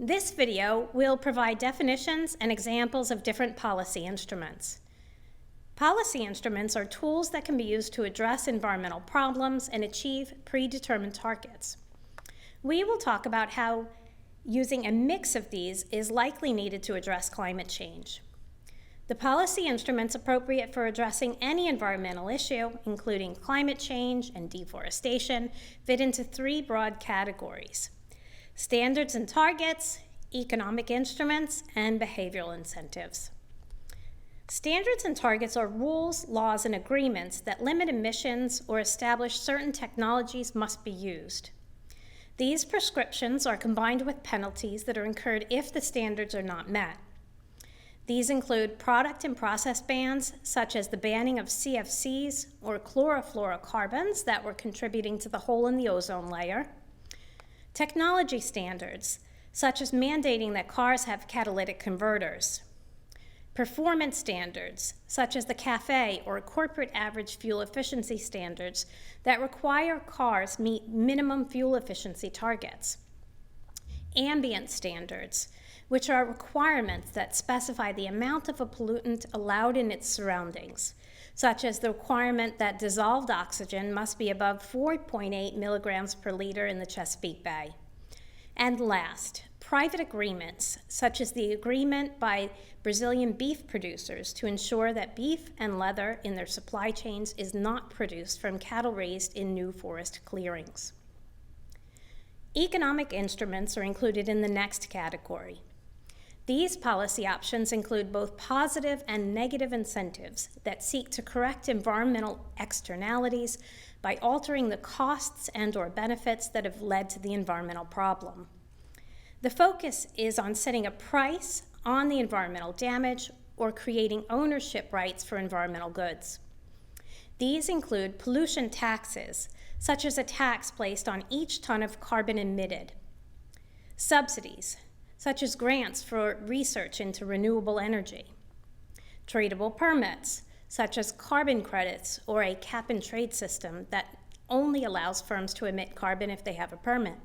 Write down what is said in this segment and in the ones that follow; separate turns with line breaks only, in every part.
This video will provide definitions and examples of different policy instruments. Policy instruments are tools that can be used to address environmental problems and achieve predetermined targets. We will talk about how using a mix of these is likely needed to address climate change. The policy instruments appropriate for addressing any environmental issue, including climate change and deforestation, fit into three broad categories: standards and targets, economic instruments, and behavioral incentives. Standards and targets are rules, laws, and agreements that limit emissions or establish certain technologies must be used. These prescriptions are combined with penalties that are incurred if the standards are not met. These include product and process bans, such as the banning of CFCs or chlorofluorocarbons that were contributing to the hole in the ozone layer. Technology standards, such as mandating that cars have catalytic converters. Performance standards, such as the CAFE or corporate average fuel efficiency standards that require cars meet minimum fuel efficiency targets. Ambient standards, which are requirements that specify the amount of a pollutant allowed in its surroundings, such as the requirement that dissolved oxygen must be above 4.8 milligrams per liter in the Chesapeake Bay. And last, private agreements, such as the agreement by Brazilian beef producers to ensure that beef and leather in their supply chains is not produced from cattle raised in new forest clearings. Economic instruments are included in the next category. These policy options include both positive and negative incentives that seek to correct environmental externalities by altering the costs and/or benefits that have led to the environmental problem. The focus is on setting a price on the environmental damage or creating ownership rights for environmental goods. These include pollution taxes, such as a tax placed on each ton of carbon emitted. Subsidies, such as grants for research into renewable energy. Tradable permits, such as carbon credits or a cap-and-trade system that only allows firms to emit carbon if they have a permit.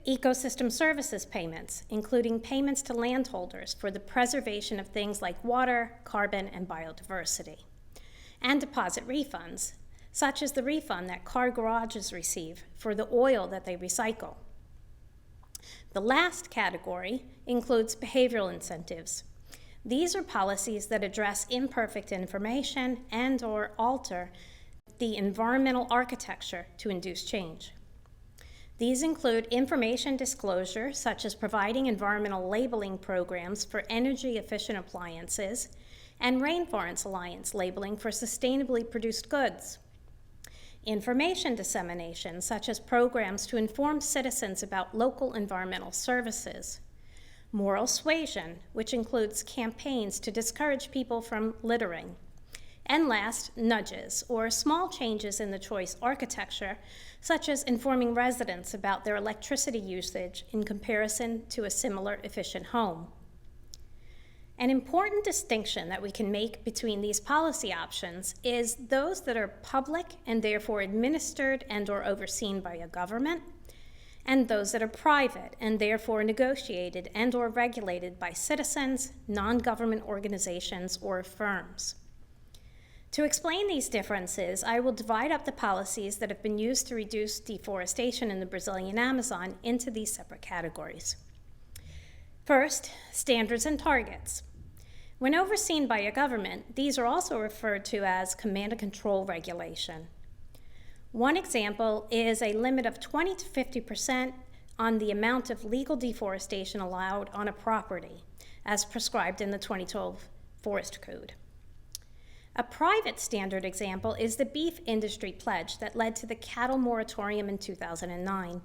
Ecosystem services payments, including payments to landholders for the preservation of things like water, carbon, and biodiversity. And deposit refunds, such as the refund that car garages receive for the oil that they recycle. The last category includes behavioral incentives. These are policies that address imperfect information and/or alter the environmental architecture to induce change. These include information disclosure, such as providing environmental labeling programs for energy-efficient appliances, and Rainforest Alliance labeling for sustainably produced goods. Information dissemination, such as programs to inform citizens about local environmental services. Moral suasion, which includes campaigns to discourage people from littering. And last, nudges, or small changes in the choice architecture, such as informing residents about their electricity usage in comparison to a similar efficient home. An important distinction that we can make between these policy options is those that are public and therefore administered and/or overseen by a government, and those that are private and therefore negotiated and/or regulated by citizens, non-government organizations, or firms. To explain these differences, I will divide up the policies that have been used to reduce deforestation in the Brazilian Amazon into these separate categories. First, standards and targets. When overseen by a government, these are also referred to as command and control regulation. One example is a limit of 20 to 50% on the amount of legal deforestation allowed on a property, as prescribed in the 2012 Forest Code. A private standard example is the beef industry pledge that led to the cattle moratorium in 2009.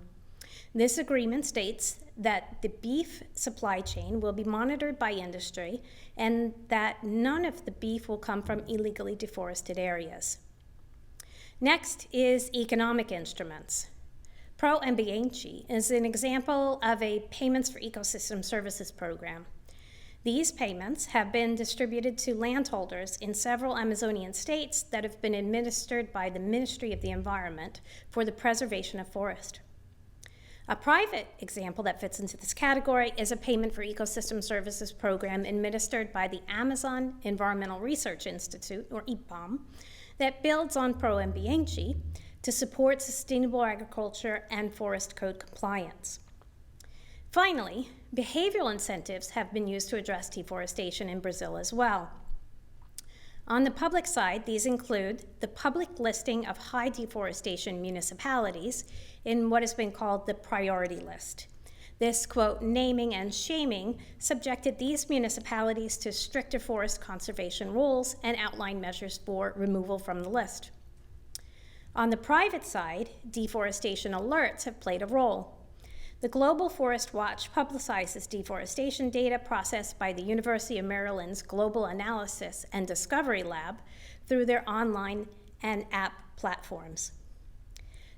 This agreement states that the beef supply chain will be monitored by industry and that none of the beef will come from illegally deforested areas. Next is economic instruments. Pro Ambiente is an example of a payments for ecosystem services program. These payments have been distributed to landholders in several Amazonian states that have been administered by the Ministry of the Environment for the preservation of forest. A private example that fits into this category is a payment for ecosystem services program administered by the Amazon Environmental Research Institute, or EPAM, that builds on ProAmbiente to support sustainable agriculture and forest code compliance. Finally, behavioral incentives have been used to address deforestation in Brazil as well. On the public side, these include the public listing of high deforestation municipalities in what has been called the priority list. This, quote, naming and shaming subjected these municipalities to stricter forest conservation rules and outlined measures for removal from the list. On the private side, deforestation alerts have played a role. The Global Forest Watch publicizes deforestation data processed by the University of Maryland's Global Analysis and Discovery Lab through their online and app platforms.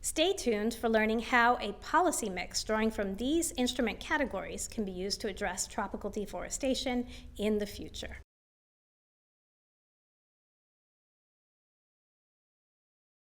Stay tuned for learning how a policy mix drawing from these instrument categories can be used to address tropical deforestation in the future.